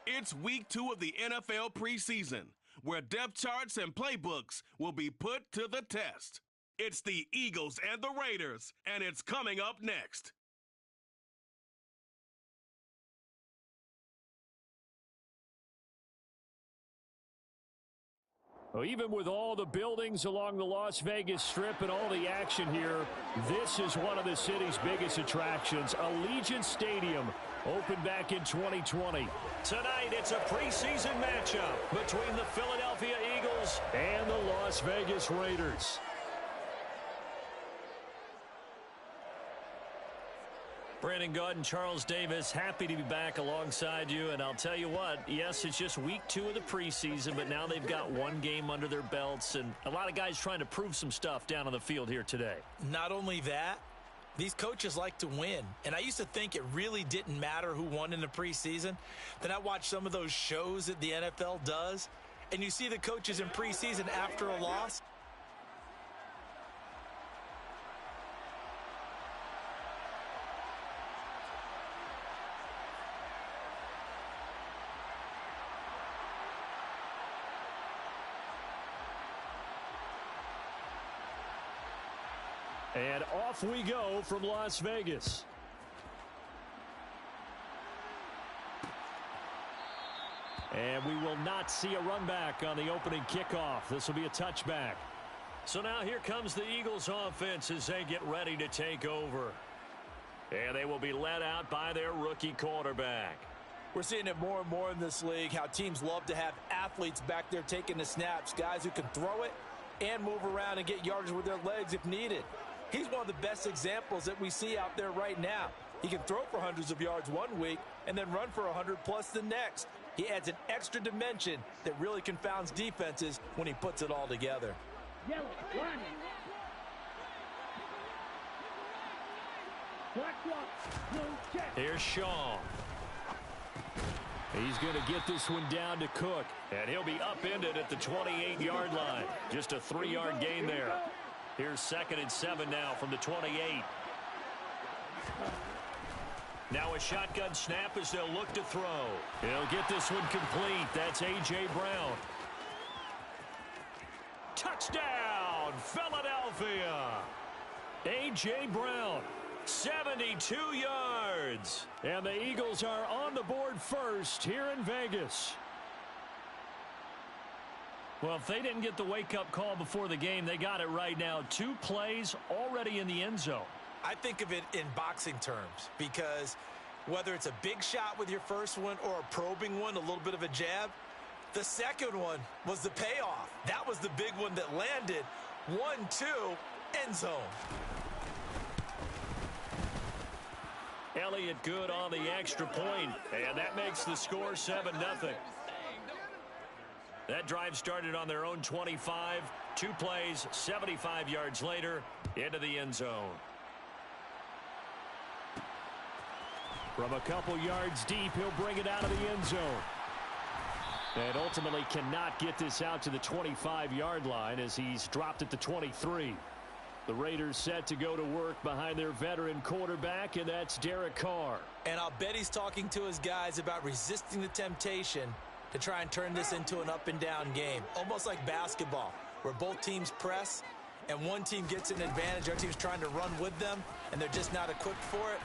It's week 2 of the NFL preseason, where depth charts and playbooks will be put to the test. It's the Eagles and the Raiders, and it's coming up next. Well, even with all the buildings along the Las Vegas Strip and all the action here, this is one of the city's biggest attractions. Allegiant Stadium opened back in 2020. Tonight, it's a preseason matchup between the Philadelphia Eagles and the Las Vegas Raiders. Brandon Gaudin and Charles Davis, happy to be back alongside you. And I'll tell you what, yes, it's just week 2 of the preseason, but now they've got one game under their belts. And a lot of guys trying to prove some stuff down on the field here today. Not only that, these coaches like to win. And I used to think it really didn't matter who won in the preseason. Then I watched some of those shows that the NFL does, and you see the coaches in preseason after a loss. And off we go from Las Vegas. And we will not see a run back on the opening kickoff. This will be a touchback. So now here comes the Eagles offense as they get ready to take over. And they will be led out by their rookie quarterback. We're seeing it more and more in this league, how teams love to have athletes back there taking the snaps, guys who can throw it and move around and get yardage with their legs if needed. He's one of the best examples that we see out there right now. He can throw for hundreds of yards one week and then run for 100+ the next. He adds an extra dimension that really confounds defenses when he puts it all together. Here's Shaw. He's going to get this one down to Cook. And he'll be upended at the 28-yard line. Just a 3-yard gain there. Here's 2nd and 7 now from the 28. Now a shotgun snap as they'll look to throw. He'll get this one complete. That's A.J. Brown. Touchdown, Philadelphia. A.J. Brown, 72 yards. And the Eagles are on the board first here in Vegas. Well, if they didn't get the wake-up call before the game, they got it right now. 2 plays already in the end zone. I think of it in boxing terms because whether it's a big shot with your first one or a probing one, a little bit of a jab, the second one was the payoff. That was the big one that landed. 1-2, end zone. Elliott good on the extra point, and that makes the score 7-0. That drive started on their own 25. 2 plays, 75 yards later, into the end zone. From a couple yards deep, he'll bring it out of the end zone. And ultimately cannot get this out to the 25-yard line as he's dropped at the 23. The Raiders set to go to work behind their veteran quarterback, and that's Derek Carr. And I'll bet he's talking to his guys about resisting the temptation to try and turn this into an up-and-down game. Almost like basketball, where both teams press, and one team gets an advantage, our team's trying to run with them, and they're just not equipped for it.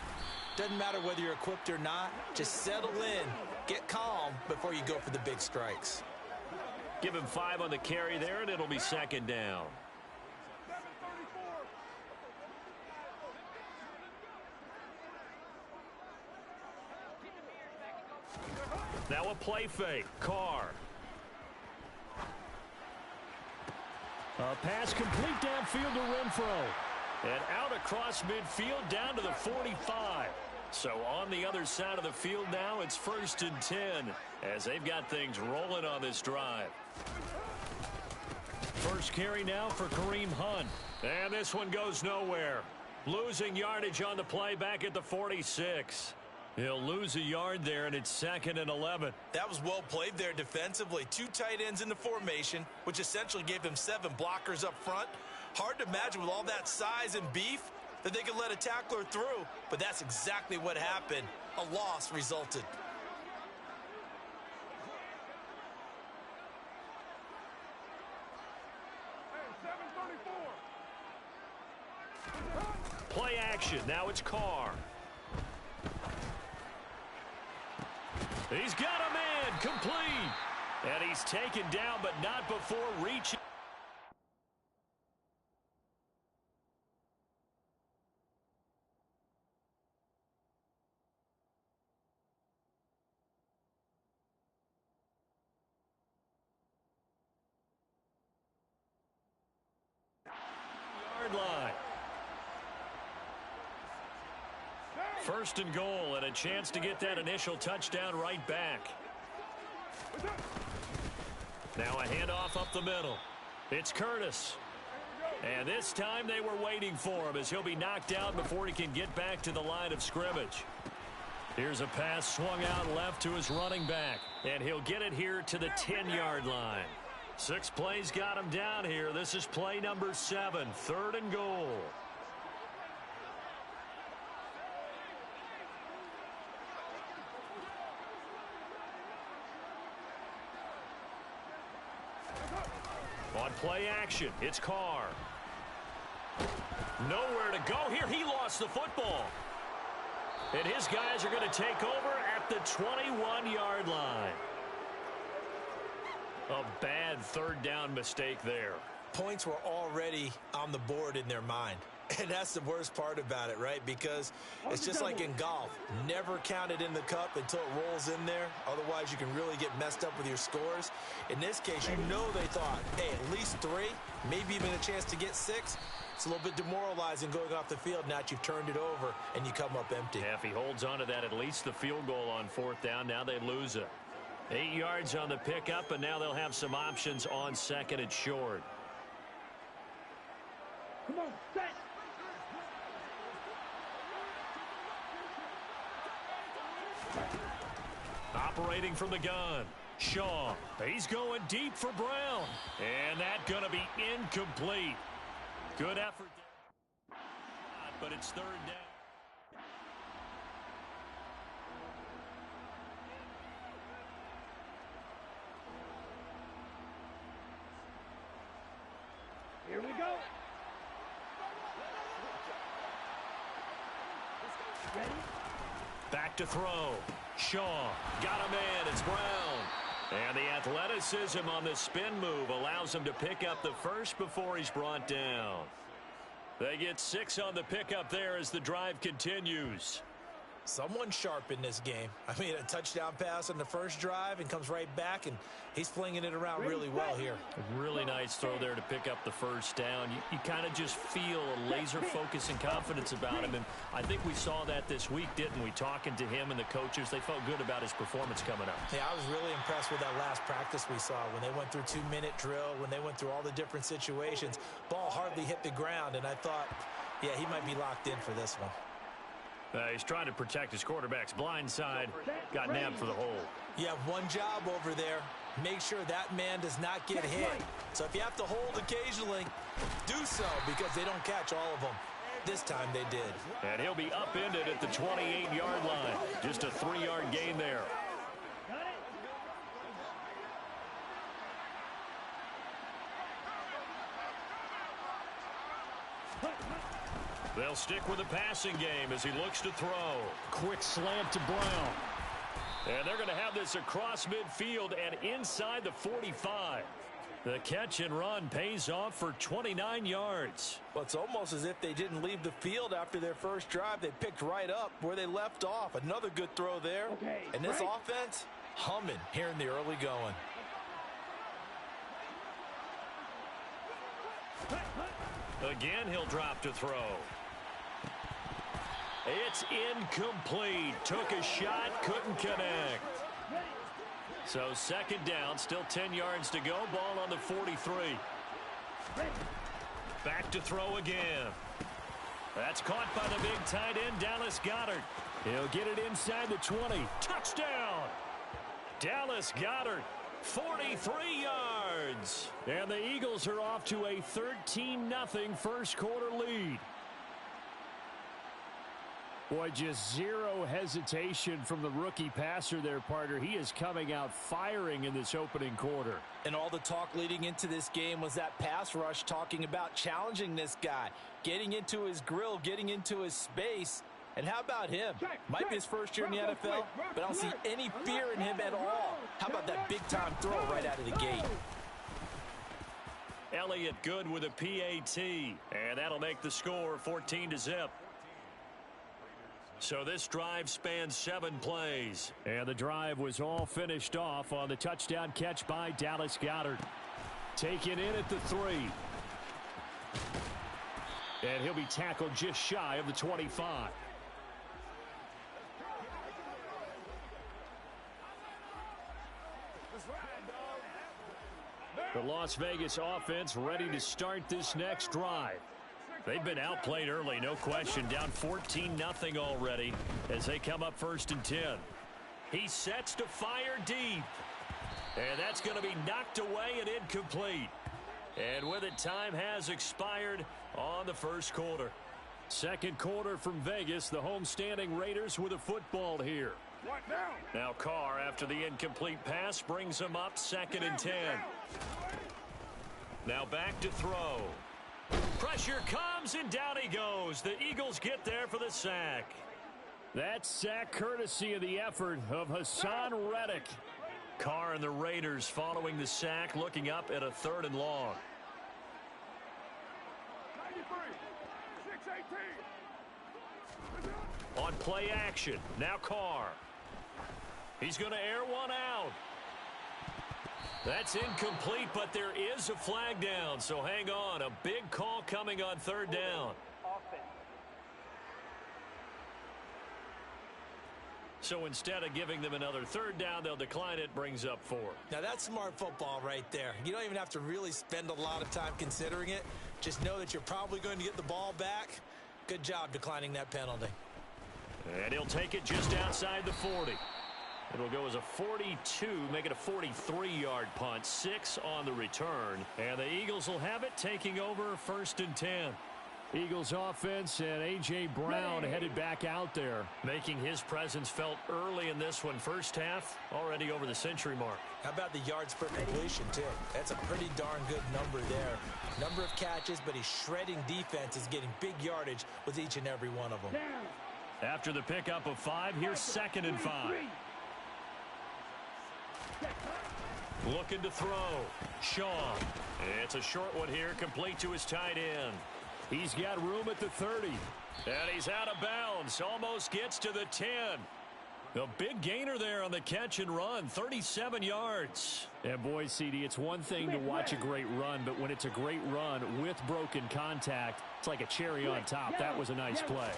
Doesn't matter whether you're equipped or not. Just settle in, get calm before you go for the big strikes. Give him 5 on the carry there, and it'll be 2nd down. Now a play fake. Carr. A pass complete downfield to Renfro. And out across midfield down to the 45. So on the other side of the field now, it's 1st and 10 as they've got things rolling on this drive. First carry now for Kareem Hunt. And this one goes nowhere. Losing yardage on the play back at the 46. He'll lose a yard there, and it's 2nd and 11. That was well played there defensively. 2 tight ends in the formation, which essentially gave them 7 blockers up front. Hard to imagine with all that size and beef that they could let a tackler through, but that's exactly what happened. A loss resulted. Play action. Now it's Carr. He's got a man. Complete. And he's taken down, but not before reaching. Line. First and goal, and a chance to get that initial touchdown right back. Now a handoff up the middle. It's Curtis. And this time they were waiting for him as he'll be knocked out before he can get back to the line of scrimmage. Here's a pass swung out left to his running back, and he'll get it here to the 10-yard line. 6 plays got him down here. This is play number 7, 3rd and goal. On play action, it's Carr. Nowhere to go here. He lost the football. And his guys are going to take over at the 21-yard line. A bad 3rd down mistake there. Points were already on the board in their mind. And that's the worst part about it, right? Because it's just like in golf. Never count it in the cup until it rolls in there. Otherwise, you can really get messed up with your scores. In this case, you know they thought, hey, at least 3, maybe even a chance to get 6. It's a little bit demoralizing going off the field now that you've turned it over and you come up empty. Yeah, if he holds on to that, at least the field goal on 4th down, now they lose it. 8 yards on the pickup, and now they'll have some options on 2nd and short. Come on, set. Operating from the gun, Shaw. He's going deep for Brown. And that's going to be incomplete. Good effort. But it's 3rd down. Here we go. Ready? Back to throw. Shaw got a man. It's Brown. And the athleticism on the spin move allows him to pick up the first before he's brought down. They get 6 on the pickup there as the drive continues. Someone sharp in this game. I mean, a touchdown pass on the first drive and comes right back, and he's flinging it around really well here. A really nice throw there to pick up the first down. You kind of just feel a laser focus and confidence about him, and I think we saw that this week, didn't we? Talking to him and the coaches, they felt good about his performance coming up. Yeah, I was really impressed with that last practice we saw when they went through 2-minute drill, when they went through all the different situations. Ball hardly hit the ground, and I thought, yeah, he might be locked in for this one. He's trying to protect his quarterback's blind side. Got nabbed for the hole. You have one job over there. Make sure that man does not get hit. So if you have to hold occasionally, do so because they don't catch all of them. This time they did. And he'll be upended at the 28-yard line. Just a 3-yard gain there. They'll stick with the passing game as he looks to throw. Quick slant to Brown. And they're going to have this across midfield and inside the 45. The catch and run pays off for 29 yards. Well, it's almost as if they didn't leave the field after their first drive. They picked right up where they left off. Another good throw there. Okay, and this offense, humming here in the early going. Again, he'll drop to throw. It's incomplete. Took a shot, couldn't connect. So 2nd down, still 10 yards to go. Ball on the 43. Back to throw again. That's caught by the big tight end, Dallas Goedert. He'll get it inside the 20. Touchdown! Dallas Goedert, 43 yards. And the Eagles are off to a 13-0 first quarter lead. Boy, just zero hesitation from the rookie passer there, partner. He is coming out firing in this opening quarter. And all the talk leading into this game was that pass rush talking about challenging this guy, getting into his grill, getting into his space. And how about him? Might be his first year in the NFL, but I don't see any fear in him at all. How about that big-time throw right out of the gate? Elliott good with a PAT, and that'll make the score 14-0. So this drive spans 7 plays. And the drive was all finished off on the touchdown catch by Dallas Goedert. Taken in at the 3. And he'll be tackled just shy of the 25. The Las Vegas offense ready to start this next drive. They've been outplayed early, no question. Down 14-0 already as they come up 1st and 10. He sets to fire deep. And that's going to be knocked away and incomplete. And with it, time has expired on the first quarter. Second quarter from Vegas, the homestanding Raiders with a football here. Now Carr, after the incomplete pass, brings him up 2nd and 10. Now back to throw. Pressure comes, and down he goes. The Eagles get there for the sack. That sack courtesy of the effort of Hassan Reddick. Carr and the Raiders following the sack, looking up at a 3rd and long. On play action, now Carr. He's going to air one out. That's incomplete, but there is a flag down, so hang on. A big call coming on 3rd down. So instead of giving them another 3rd down, they'll decline it, brings up 4. Now that's smart football right there. You don't even have to really spend a lot of time considering it. Just know that you're probably going to get the ball back. Good job declining that penalty. And he'll take it just outside the 40. It'll go as a 42, make it a 43-yard punt, 6 on the return. And the Eagles will have it, taking over 1st and 10. Eagles offense and A.J. Brown headed back out there, making his presence felt early in this one. First half, already over the century mark. How about the yards per completion, too? That's a pretty darn good number there. Number of catches, but he's shredding defenses, getting big yardage with each and every one of them. After the pickup of 5, here's 2nd and 5. Looking to throw. Shaw. It's a short one here, complete to his tight end. He's got room at the 30. And he's out of bounds. Almost gets to the 10. A big gainer there on the catch and run. 37 yards. And boy, CD, it's one thing to watch a great run, but when it's a great run with broken contact, it's like a cherry on top. That was a nice play.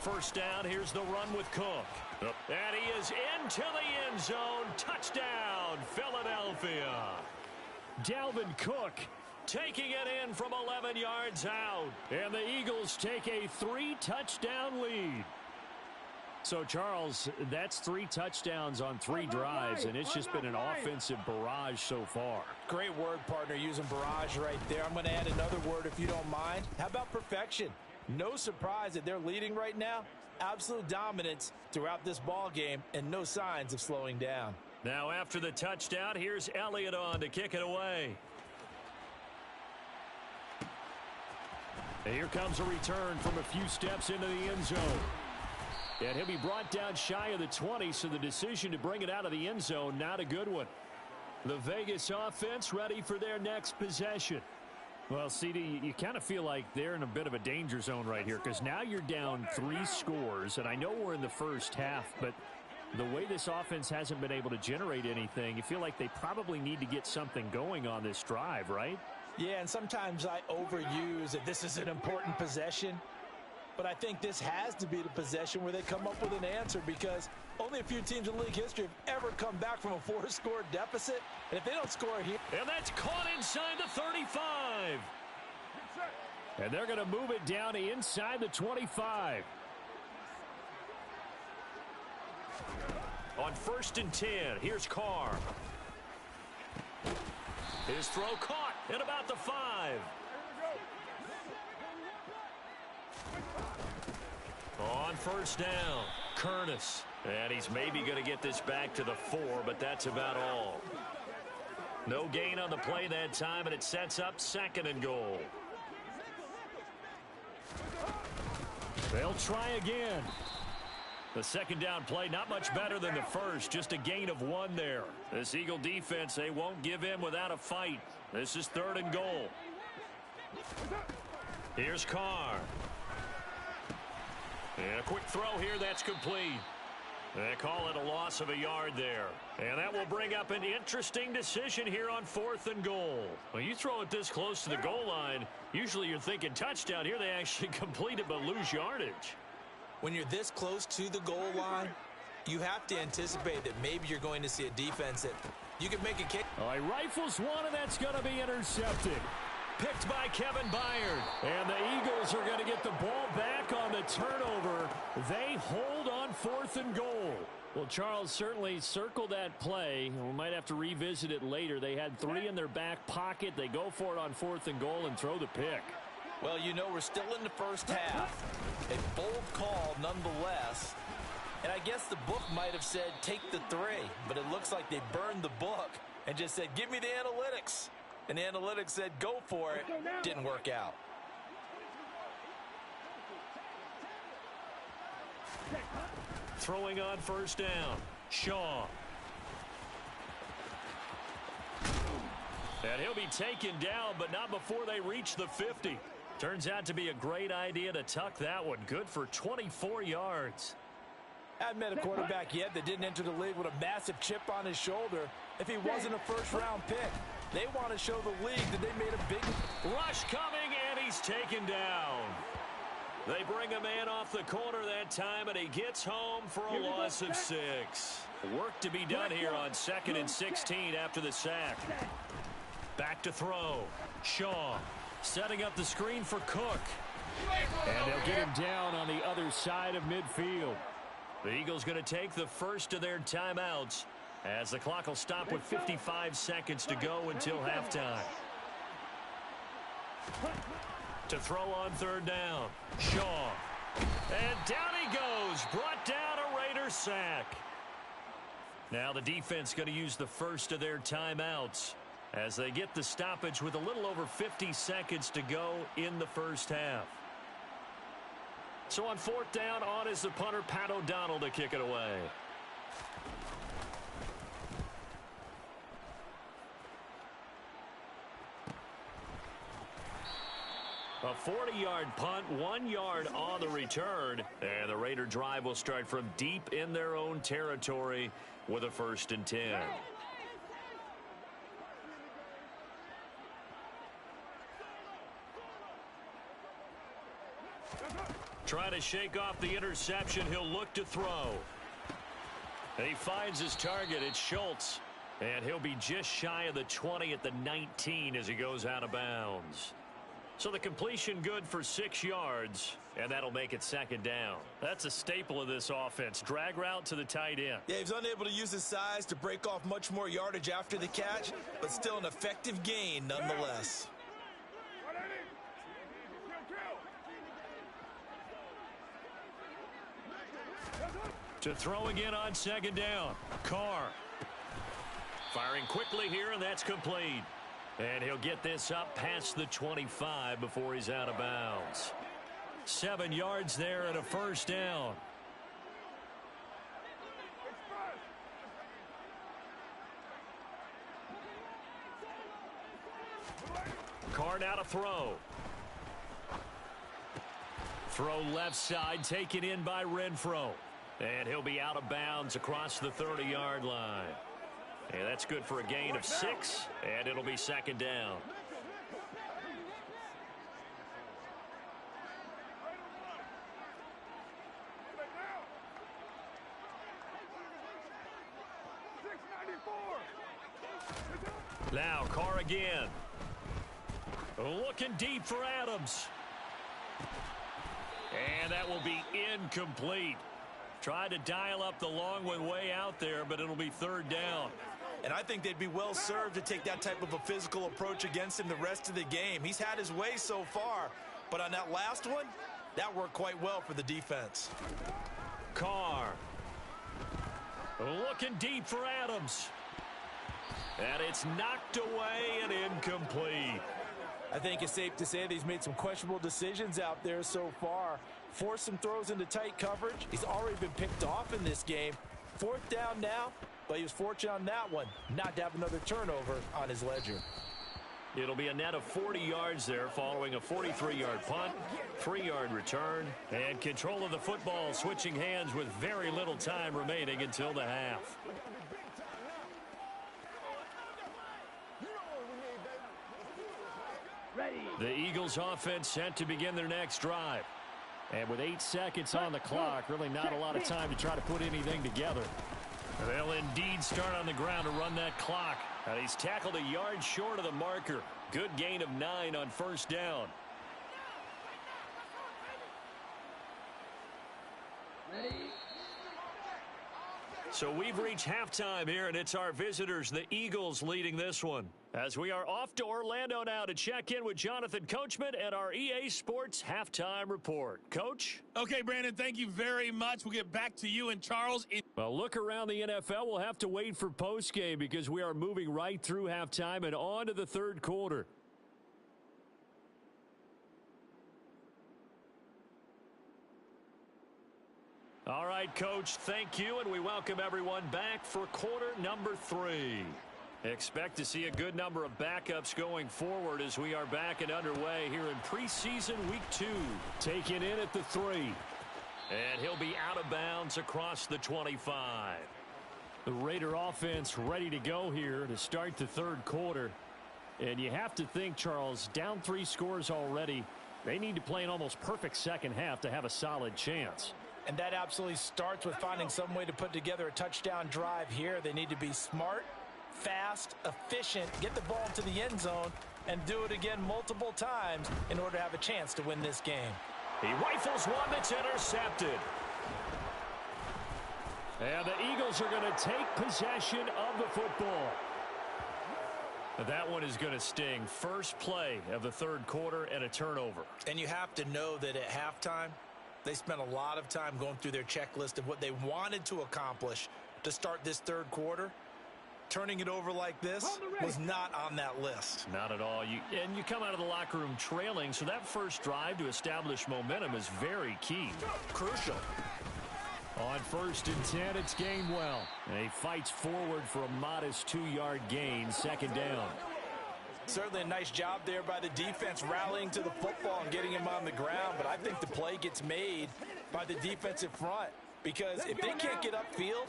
First down, here's the run with Cook. And he is into the end zone. Touchdown, Philadelphia. Dalvin Cook taking it in from 11 yards out. And the Eagles take a 3-touchdown lead. So, Charles, that's 3 touchdowns on 3 drives, and it's just been an offensive barrage so far. Great word, partner, using barrage right there. I'm going to add another word if you don't mind. How about perfection? No surprise that they're leading right now. Absolute dominance throughout this ball game and no signs of slowing down. Now after the touchdown, here's Elliott on to kick it away. And here comes a return from a few steps into the end zone. And he'll be brought down shy of the 20, so the decision to bring it out of the end zone, not a good one. The Vegas offense ready for their next possession. Well, CD, you kind of feel like they're in a bit of a danger zone right here because now you're down 3 scores, and I know we're in the first half, but the way this offense hasn't been able to generate anything, you feel like they probably need to get something going on this drive, right? Yeah, and sometimes I overuse that this is an important possession, but I think this has to be the possession where they come up with an answer because only a few teams in league history have ever come back from a 4-score deficit, and if they don't score here... And that's caught inside the 35. And they're going to move it down to inside the 25. On 1st and 10, here's Carr. His throw caught at about the 5. first down. Curtis. And he's maybe going to get this back to the 4, but that's about all. No gain on the play that time, and it sets up 2nd and goal. They'll try again. The second down play, not much better than the first, just a gain of 1 there. This Eagle defense, they won't give in without a fight. This is 3rd and goal. Here's Carr. And a quick throw here, that's complete. They call it a loss of a yard there. And that will bring up an interesting decision here on 4th and goal. When you throw it this close to the goal line, usually you're thinking touchdown. Here they actually complete it but lose yardage. When you're this close to the goal line, you have to anticipate that maybe you're going to see a defense that you can make a kick. Oh, he rifles one, and that's going to be intercepted. Picked by Kevin Byard. And the Eagles are going to get the ball back on the turnover. They hold on 4th and goal. Well, Charles, certainly circle that play. We might have to revisit it later. They had 3 in their back pocket. They go for it on 4th and goal and throw the pick. Well, you know, we're still in the first half. A bold call nonetheless. And I guess the book might have said take the 3, but it looks like they burned the book and just said, give me the analytics. And the analytics said, go for it. Didn't work out. Throwing on first down. Shaw. And he'll be taken down, but not before they reach the 50. Turns out to be a great idea to tuck that one. Good for 24 yards. I haven't met a quarterback yet that didn't enter the league with a massive chip on his shoulder if he wasn't a first-round pick. They want to show the league that they made a big rush coming, and he's taken down. They bring a man off the corner that time, and he gets home for a loss of 6. Work to be done here on 2nd and 16 after the sack. Back to throw. Shaw setting up the screen for Cook. And they'll get him down on the other side of midfield. The Eagles going to take the first of their timeouts as the clock will stop with 55 seconds to go until halftime. To throw on 3rd down. Shaw. And down he goes. Brought down a Raider sack. Now the defense going to use the first of their timeouts as they get the stoppage with a little over 50 seconds to go in the first half. So on 4th down, on is the punter, Pat O'Donnell, to kick it away. A 40-yard punt, 1 yard on the return. And the Raider drive will start from deep in their own territory with a 1st and 10. Trying to shake off the interception. He'll look to throw. And he finds his target. It's Schultz. And he'll be just shy of the 20 at the 19 as he goes out of bounds. So the completion good for 6 yards, and that'll make it 2nd down. That's a staple of this offense. Drag route to the tight end. Yeah, he was unable to use his size to break off much more yardage after the catch, but still an effective gain nonetheless. To throw again on 2nd down. Carr. Firing quickly here, and that's complete. And he'll get this up past the 25 before he's out of bounds. 7 yards there and a 1st down. Carr now to throw. Throw left side, taken in by Renfro. And he'll be out of bounds across the 30-yard line. And that's good for a gain of 6, and it'll be 2nd down. Now Carr again. Looking deep for Adams. And that will be incomplete. Tried to dial up the long one way out there, but it'll be 3rd down. And I think they'd be well served to take that type of a physical approach against him the rest of the game. He's had his way so far, but on that last one, That worked quite well for the defense. Carr. Looking deep for Adams. And it's knocked away and incomplete. I think it's safe to say that he's made some questionable decisions out there so far. Forced some throws into tight coverage. He's already been picked off in this game. 4th down now, but he was fortunate on that one not to have another turnover on his ledger. It'll be a net of 40 yards there following a 43-yard punt, 3-yard return, and control of the football switching hands with very little time remaining until the half. Ready. The Eagles offense set to begin their next drive. And with 8 seconds on the clock, really not a lot of time to try to put anything together. They'll indeed start on the ground to run that clock. And he's tackled a yard short of the marker. Good gain of 9 on 1st down. Ready. So we've reached halftime here, and it's our visitors, the Eagles, leading this one. As we are off to Orlando now to check in with Jonathan Coachman and our EA Sports Halftime Report. Coach? Okay, Brandon, thank you very much. We'll get back to you and Charles. Well, look around the NFL. We'll have to wait for postgame because we are moving right through halftime and on to the 3rd quarter. All right, Coach, thank you, and we welcome everyone back for quarter number 3. Expect to see a good number of backups going forward as we are back and underway here in preseason week 2. Taken in at the 3. And he'll be out of bounds across the 25. The Raider offense ready to go here to start the 3rd quarter. And you have to think, Charles, down 3 scores already. They need to play an almost perfect second half to have a solid chance. And that absolutely starts with finding some way to put together a touchdown drive here. They need to be smart, fast, efficient, get the ball into the end zone, and do it again multiple times in order to have a chance to win this game. He rifles one that's intercepted. And the Eagles are going to take possession of the football. That one is going to sting. First play of the 3rd quarter and a turnover. And you have to know that at halftime, they spent a lot of time going through their checklist of what they wanted to accomplish to start this 3rd quarter. Turning it over like this was not on that list. Not at all. You come out of the locker room trailing, so that first drive to establish momentum is very key. Crucial. On 1st and 10, it's Gainwell. And he fights forward for a modest 2-yard gain, 2nd down. Certainly a nice job there by the defense rallying to the football and getting him on the ground, but I think the play gets made by the defensive front because if they can't get upfield,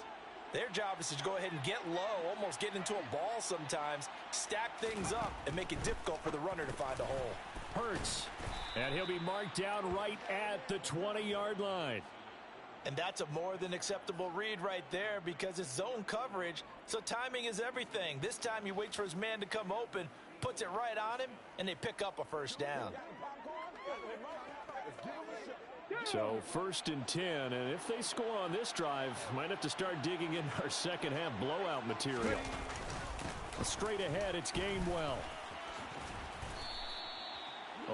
their job is to go ahead and get low, almost get into a ball sometimes, stack things up, and make it difficult for the runner to find a hole. Hurts, and he'll be marked down right at the 20-yard line. And that's a more than acceptable read right there because it's zone coverage, so timing is everything. This time he waits for his man to come open, puts it right on him, and they pick up a 1st down. So 1st and 10, and if they score on this drive, might have to start digging in our second half blowout material. Straight ahead, it's Gainwell.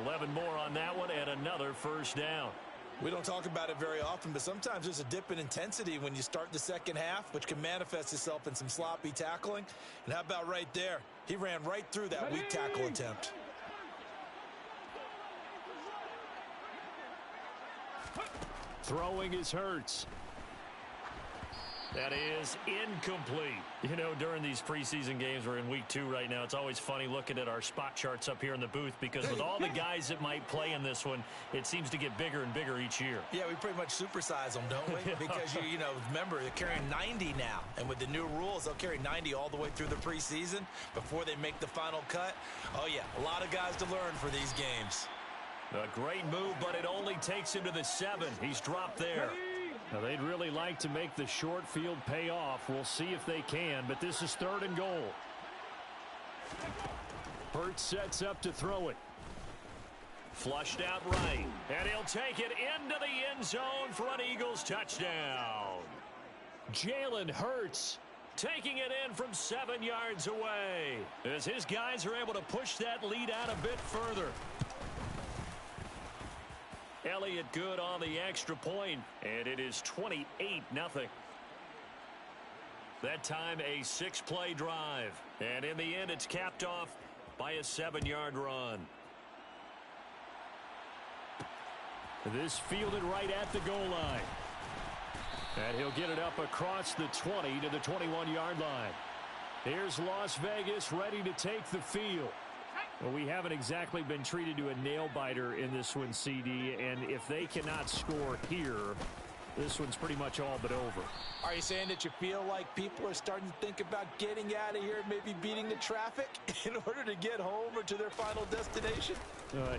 11 more on that one and another 1st down. We don't talk about it very often, but sometimes there's a dip in intensity when you start the second half, which can manifest itself in some sloppy tackling. And how about right there? He ran right through that weak tackle attempt. Throwing is Hurts. That is incomplete. You know, during these preseason games, we're in week 2 right now. It's always funny looking at our spot charts up here in the booth because with all the guys that might play in this one, it seems to get bigger and bigger each year. Yeah, we pretty much supersize them, don't we? Because, you know, remember, they're carrying 90 now. And with the new rules, they'll carry 90 all the way through the preseason before they make the final cut. Oh, yeah, a lot of guys to learn for these games. A great move, but it only takes him to the 7. He's dropped there. Now, they'd really like to make the short field pay off. We'll see if they can, but this is 3rd and goal. Hurts sets up to throw it. Flushed out right, and he'll take it into the end zone for an Eagles touchdown. Jalen Hurts taking it in from 7 yards away as his guys are able to push that lead out a bit further. Elliott good on the extra point, and it is 28-0. That time a 6-play drive, and in the end it's capped off by a 7-yard run. This fielded right at the goal line. And he'll get it up across the 20 to the 21-yard line. Here's Las Vegas ready to take the field. Well, we haven't exactly been treated to a nail-biter in this one, CD, and if they cannot score here, this one's pretty much all but over. Are you saying that you feel like people are starting to think about getting out of here, maybe beating the traffic in order to get home or to their final destination?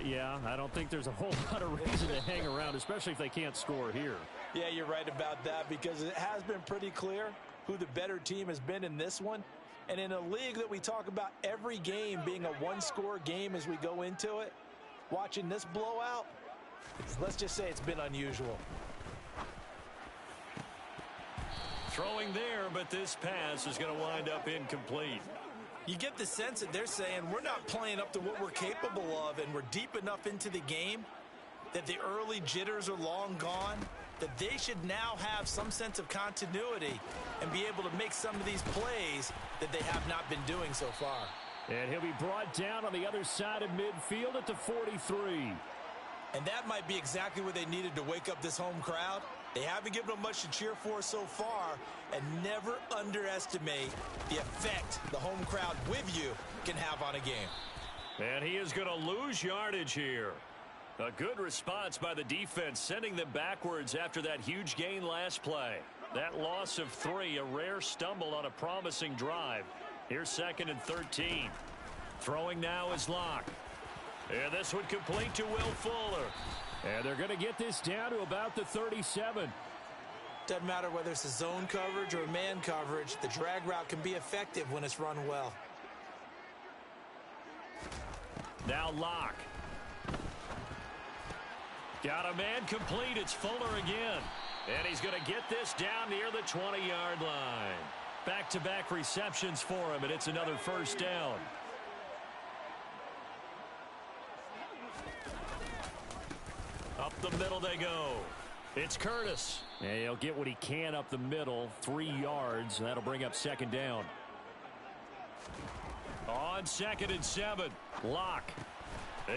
Yeah, I don't think there's a whole lot of reason to hang around, especially if they can't score here. Yeah, you're right about that, because it has been pretty clear who the better team has been in this one. And in a league that we talk about every game being a one-score game as we go into it, watching this blowout, let's just say it's been unusual. Throwing there, but this pass is going to wind up incomplete. You get the sense that they're saying we're not playing up to what we're capable of, and we're deep enough into the game that the early jitters are long gone, that they should now have some sense of continuity and be able to make some of these plays that they have not been doing so far. And he'll be brought down on the other side of midfield at the 43. And that might be exactly what they needed to wake up this home crowd. They haven't given them much to cheer for so far, and never underestimate the effect the home crowd with you can have on a game. And he is going to lose yardage here. A good response by the defense, sending them backwards after that huge gain last play. That loss of 3, a rare stumble on a promising drive. Here's 2nd and 13. Throwing now is Locke. And this one complete to Will Fuller. And they're going to get this down to about the 37. Doesn't matter whether it's a zone coverage or man coverage, the drag route can be effective when it's run well. Now Locke. Got a man complete. It's Fuller again. And he's going to get this down near the 20-yard line. Back-to-back receptions for him, and it's another first down. Up the middle they go. It's Curtis. And he'll get what he can up the middle, 3 yards, and that'll bring up 2nd down. On 2nd and 7, Locke.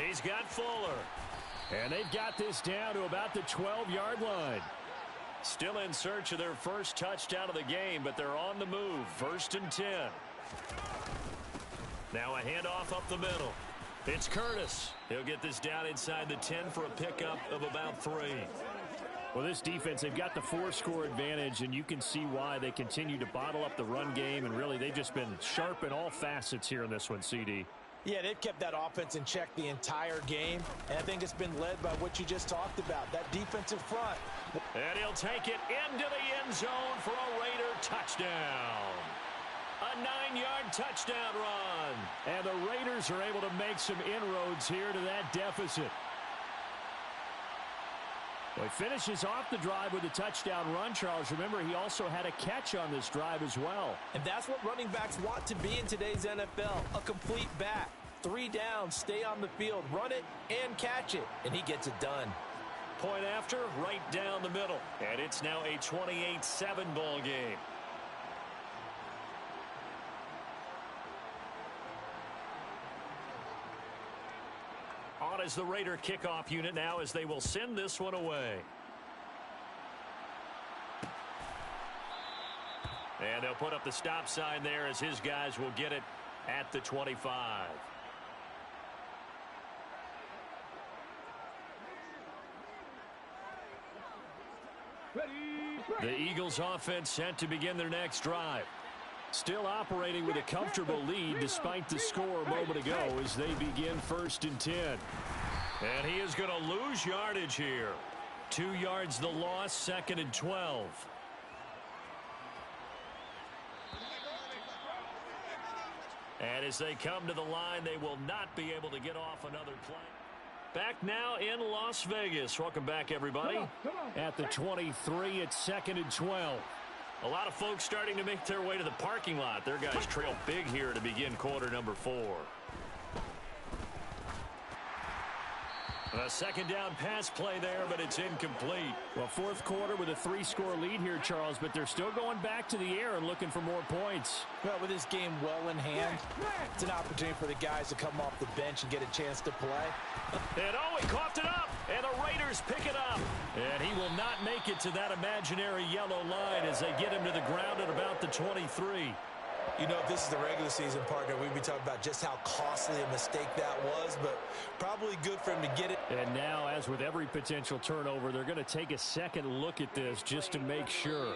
He's got Fuller. And they've got this down to about the 12-yard line. Still in search of their first touchdown of the game, but they're on the move. 1st and 10. Now a handoff up the middle. It's Curtis. He'll get this down inside the 10 for a pickup of about 3. Well, this defense, they've got the 4-score advantage, and you can see why they continue to bottle up the run game, and really they've just been sharp in all facets here in this one, CD. Yeah, they've kept that offense in check the entire game, and I think it's been led by what you just talked about, that defensive front. And he'll take it into the end zone for a Raider touchdown. A 9-yard touchdown run. And the Raiders are able to make some inroads here to that deficit. Well, he finishes off the drive with a touchdown run, Charles. Remember, he also had a catch on this drive as well. And that's what running backs want to be in today's NFL, a complete back. 3 downs, stay on the field, run it, and catch it. And he gets it done. Point after, right down the middle. And it's now a 28-7 ball game. On as the Raider kickoff unit now as they will send this one away. And they'll put up the stop sign there as his guys will get it at the 25. The Eagles offense set to begin their next drive. Still operating with a comfortable lead despite the score a moment ago as they begin 1st and 10. And he is going to lose yardage here. 2 yards the loss, 2nd and 12. And as they come to the line, they will not be able to get off another play. Back now in Las Vegas. Welcome back, everybody. At the 23, it's 2nd and 12. A lot of folks starting to make their way to the parking lot. Their guys trail big here to begin quarter number 4. A second down pass play there, but it's incomplete. Well, fourth quarter with a 3-score lead here, Charles, but they're still going back to the air and looking for more points. Well, with this game well in hand, it's an opportunity for the guys to come off the bench and get a chance to play. And he coughed it up, and the Raiders pick it up. And he will not make it to that imaginary yellow line as they get him to the ground at about the 23. You know, if this is the regular season, partner, we'd be talking about just how costly a mistake that was, but probably good for him to get it. And now, as with every potential turnover, they're going to take a second look at this just to make sure.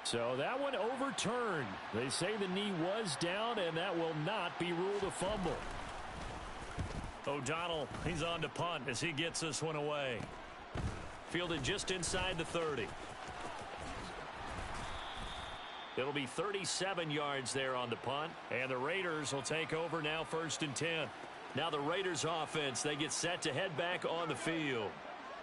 So that one overturned. They say the knee was down, and that will not be ruled a fumble. O'Donnell, he's on to punt as he gets this one away. Fielded just inside the 30. It'll be 37 yards there on the punt, and the Raiders will take over now 1st and 10. Now the Raiders offense, they get set to head back on the field.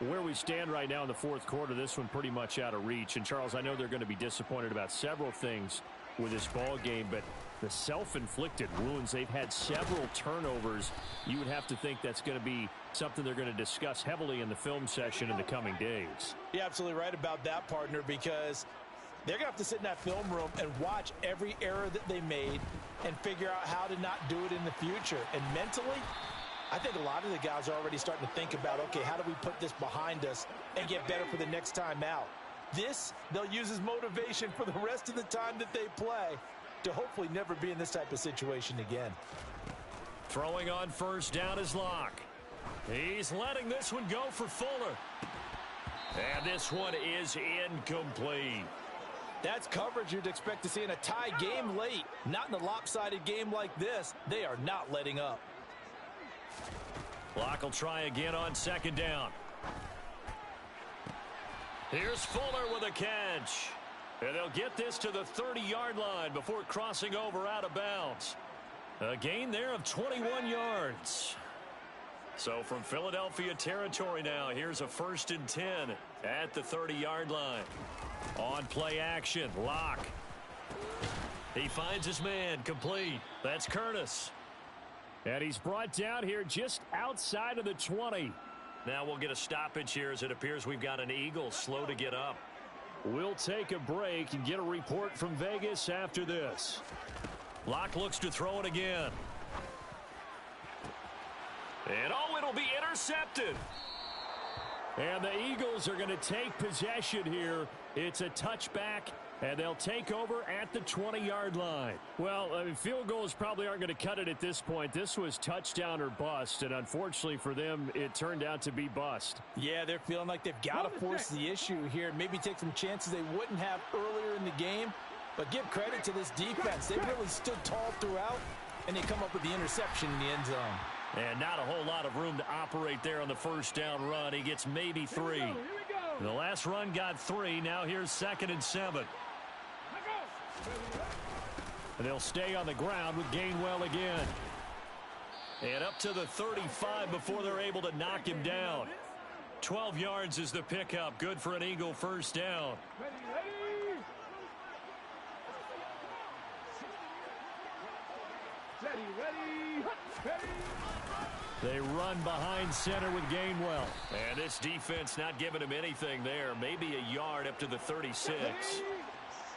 Where we stand right now in the fourth quarter, this one pretty much out of reach. And, Charles, I know they're going to be disappointed about several things with this ball game, but the self-inflicted wounds, they've had several turnovers. You would have to think that's going to be something they're going to discuss heavily in the film session in the coming days. You're absolutely right about that, partner, because they're going to have to sit in that film room and watch every error that they made and figure out how to not do it in the future. And mentally, I think a lot of the guys are already starting to think about, okay, how do we put this behind us and get better for the next time out? This, they'll use as motivation for the rest of the time that they play to hopefully never be in this type of situation again. Throwing on 1st down is Locke. He's letting this one go for Fuller. And this one is incomplete. That's coverage you'd expect to see in a tie game late. Not in a lopsided game like this. They are not letting up. Locke will try again on 2nd down. Here's Fuller with a catch. And they'll get this to the 30-yard line before crossing over out of bounds. A gain there of 21 yards. So from Philadelphia territory now, here's a 1st and 10 at the 30-yard line. On play action, Locke. He finds his man, complete. That's Curtis. And he's brought down here just outside of the 20. Now we'll get a stoppage here as it appears we've got an Eagle slow to get up. We'll take a break and get a report from Vegas after this. Locke looks to throw it again. And it'll be intercepted. And the Eagles are going to take possession here. It's a touchback, and they'll take over at the 20-yard line. Well, I mean, field goals probably aren't going to cut it at this point. This was touchdown or bust, and unfortunately for them, it turned out to be bust. Yeah, they're feeling like they've got to force the issue here. Maybe take some chances they wouldn't have earlier in the game. But give credit to this defense. They really stood tall throughout, and they come up with the interception in the end zone. And not a whole lot of room to operate there on the 1st down run. He gets maybe 3. The last run got 3. Now here's 2nd and 7. And they'll stay on the ground with Gainwell again. And up to the 35 before they're able to knock him down. 12 yards is the pickup. Good for an Eagle 1st down. They run behind center with Gainwell. And this defense not giving him anything there. Maybe a yard up to the 36.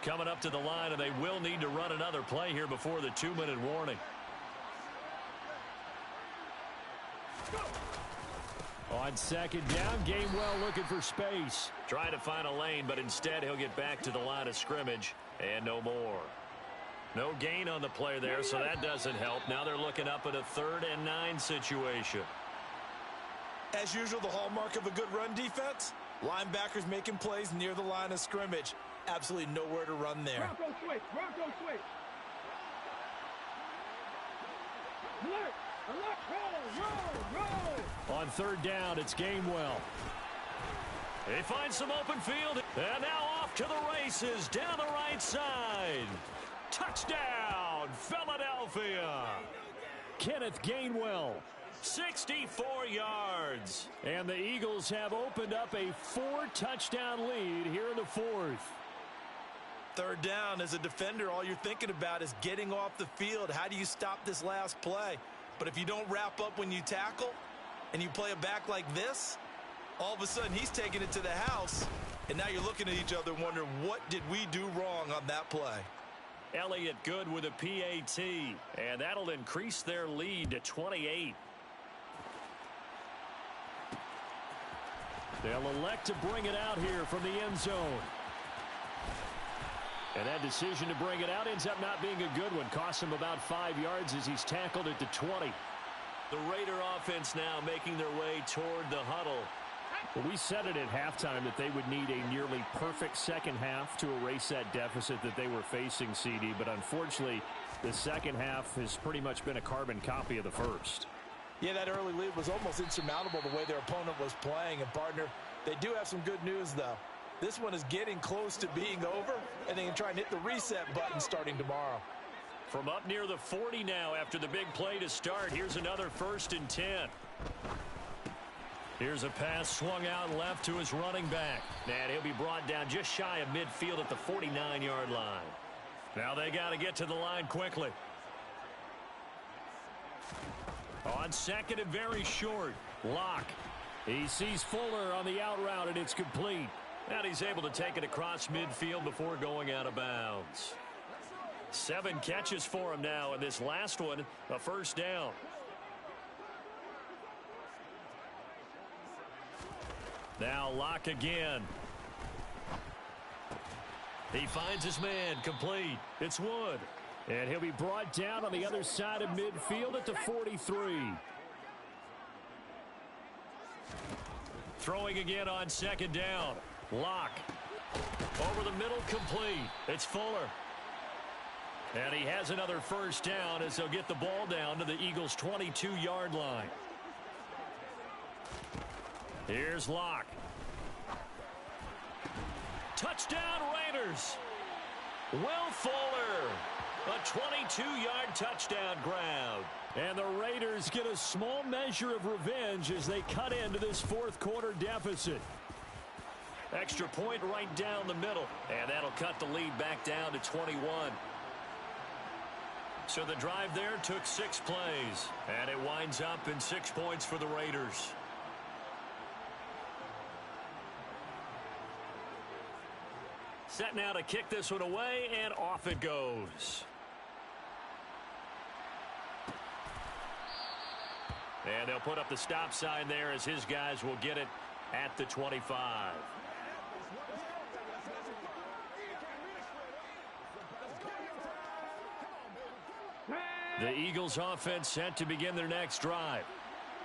Coming up to the line, and they will need to run another play here before the 2-minute warning. On 2nd down, Gainwell looking for space. Trying to find a lane, but instead he'll get back to the line of scrimmage, and no more. No gain on the play there, so that doesn't help. Now they're looking up at a 3rd and 9 situation. As usual, the hallmark of a good run defense, linebackers making plays near the line of scrimmage. Absolutely nowhere to run there. Bronco switch. Bronco switch. Alert. Alert. Roll. On 3rd down, it's Gainwell. He finds some open field. And now off to the races down the right side. Touchdown, Philadelphia. Kenneth Gainwell. 64 yards. And the Eagles have opened up a 4-touchdown lead here in the 4th. Third down, as a defender, all you're thinking about is getting off the field. How do you stop this last play? But if you don't wrap up when you tackle and you play it back like this, all of a sudden he's taking it to the house, and now you're looking at each other wondering, what did we do wrong on that play? Elliott Good with a PAT, and that'll increase their lead to 28. They'll elect to bring it out here from the end zone. And that decision to bring it out ends up not being a good one. Costs him about 5 yards as he's tackled at the 20. The Raider offense now making their way toward the huddle. Well, we said it at halftime that they would need a nearly perfect second half to erase that deficit that they were facing, CD. But unfortunately, the second half has pretty much been a carbon copy of the first. Yeah, that early lead was almost insurmountable the way their opponent was playing. And, partner, they do have some good news, though. This one is getting close to being over, and they can try and hit the reset button starting tomorrow. From up near the 40 now after the big play to start, here's another 1st and 10. Here's a pass swung out left to his running back. And he'll be brought down just shy of midfield at the 49-yard line. Now they got to get to the line quickly. On second and very short, Locke. He sees Fuller on the out route, and it's complete. And he's able to take it across midfield before going out of bounds. 7 catches for him now, and this last one, a 1st down. Now Locke again. He finds his man, complete. It's Wood. And he'll be brought down on the other side of midfield at the 43. Throwing again on 2nd down. Locke. Over the middle, complete. It's Fuller. And he has another 1st down as they'll get the ball down to the Eagles' 22-yard line. Here's Locke. Touchdown, Raiders. Will Fuller. A 22-yard touchdown grab. And the Raiders get a small measure of revenge as they cut into this 4th quarter deficit. Extra point right down the middle. And that'll cut the lead back down to 21. So the drive there took 6 plays. And it winds up in 6 points for the Raiders. Set now to kick this one away, and off it goes. And they'll put up the stop sign there as his guys will get it at the 25. The Eagles offense set to begin their next drive.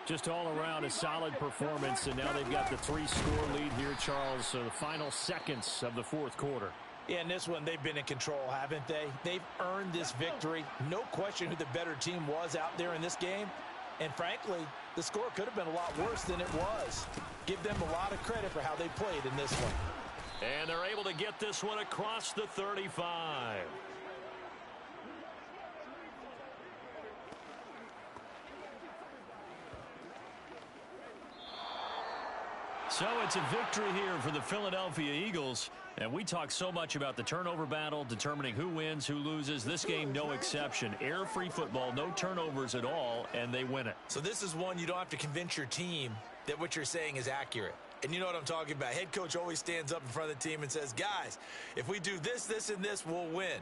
Just all around a solid performance, and now they've got the 3-score lead here, Charles. So the final seconds of the 4th quarter. Yeah, in this one, they've been in control, haven't they? They've earned this victory. No question who the better team was out there in this game. And frankly, the score could have been a lot worse than it was. Give them a lot of credit for how they played in this one. And they're able to get this one across the 35. So it's a victory here for the Philadelphia Eagles. And we talk so much about the turnover battle, determining who wins, who loses. This game, no exception. Air-free football, no turnovers at all, and they win it. So this is one you don't have to convince your team that what you're saying is accurate. And you know what I'm talking about. Head coach always stands up in front of the team and says, guys, if we do this, this, and this, we'll win.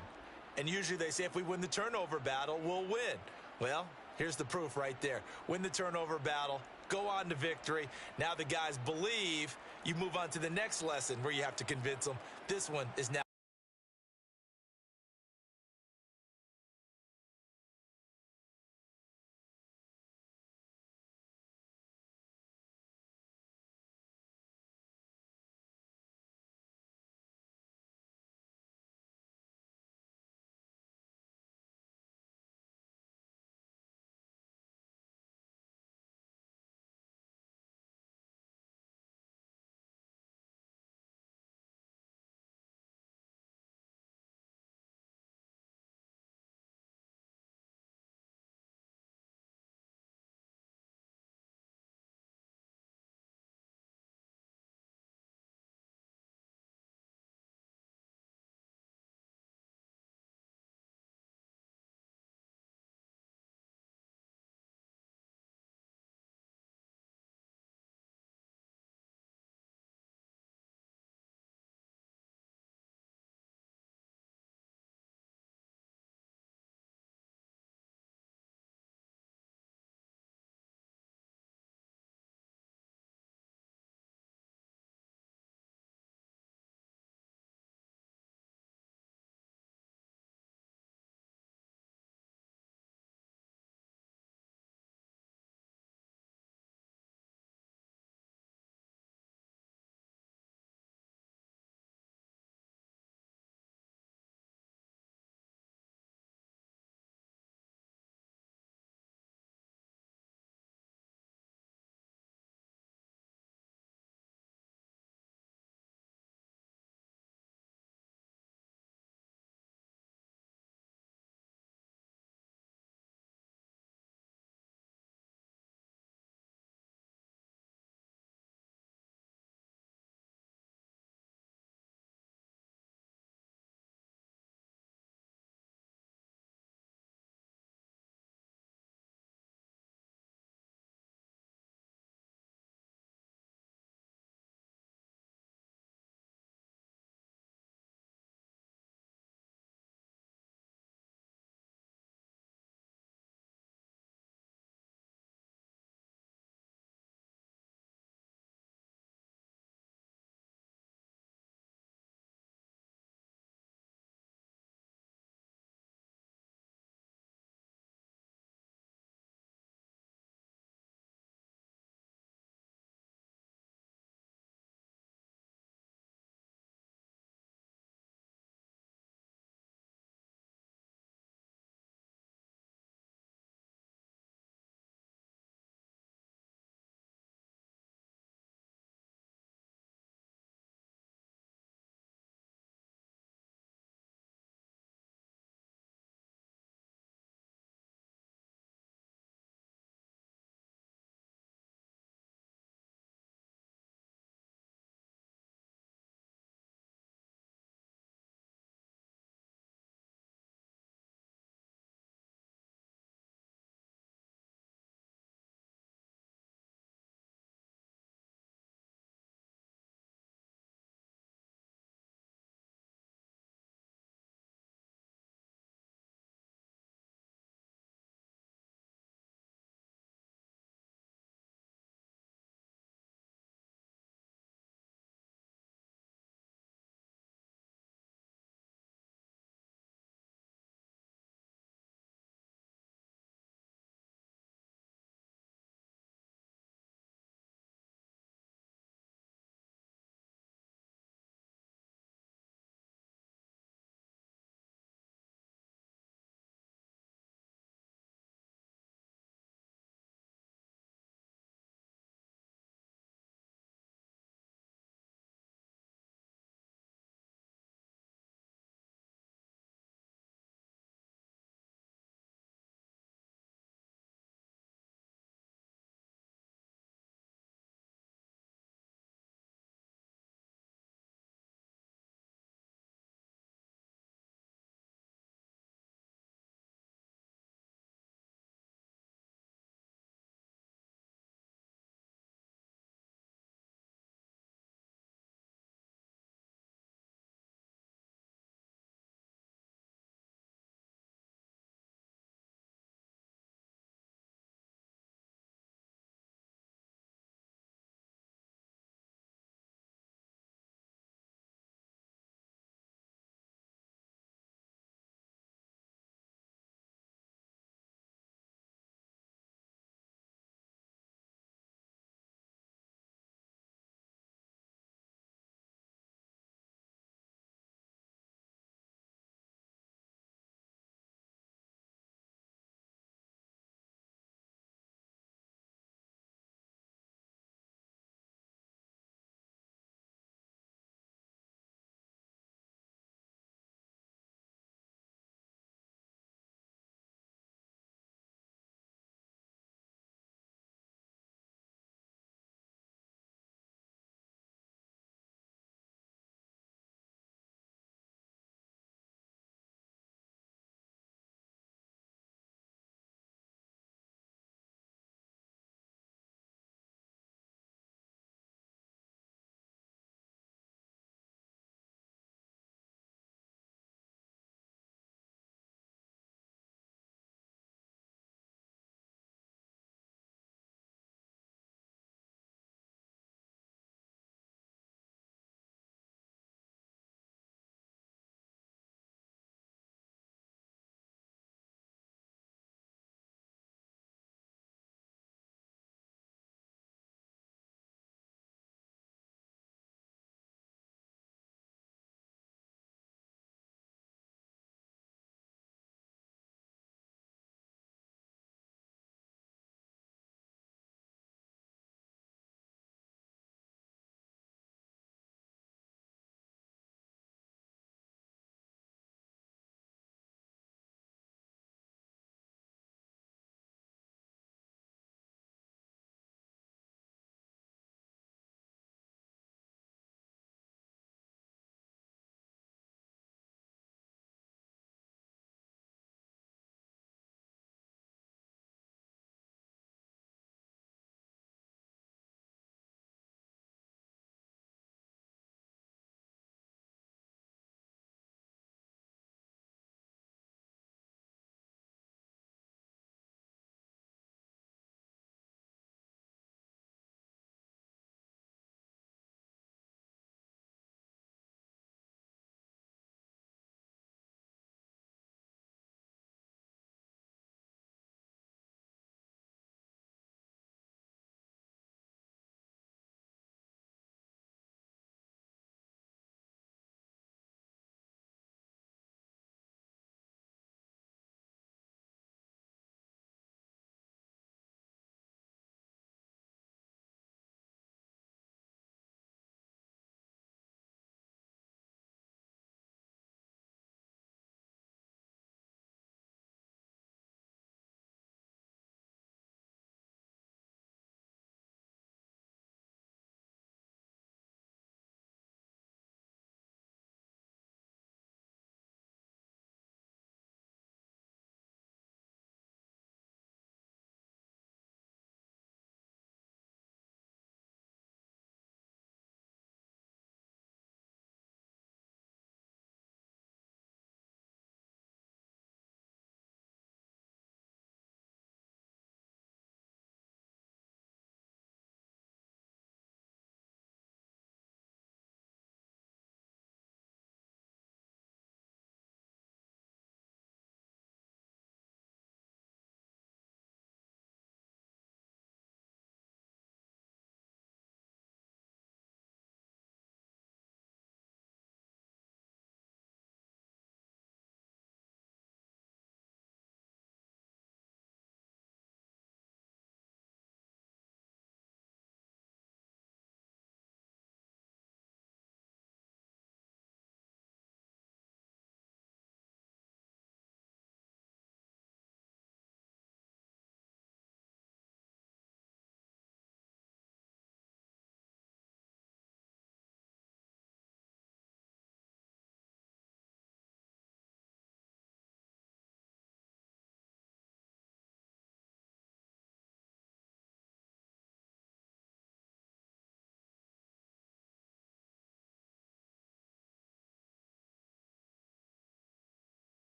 And usually they say if we win the turnover battle, we'll win. Well, here's the proof right there. Win the turnover battle. Go on to victory. Now the guys believe. You move on to the next lesson where you have to convince them. This one is now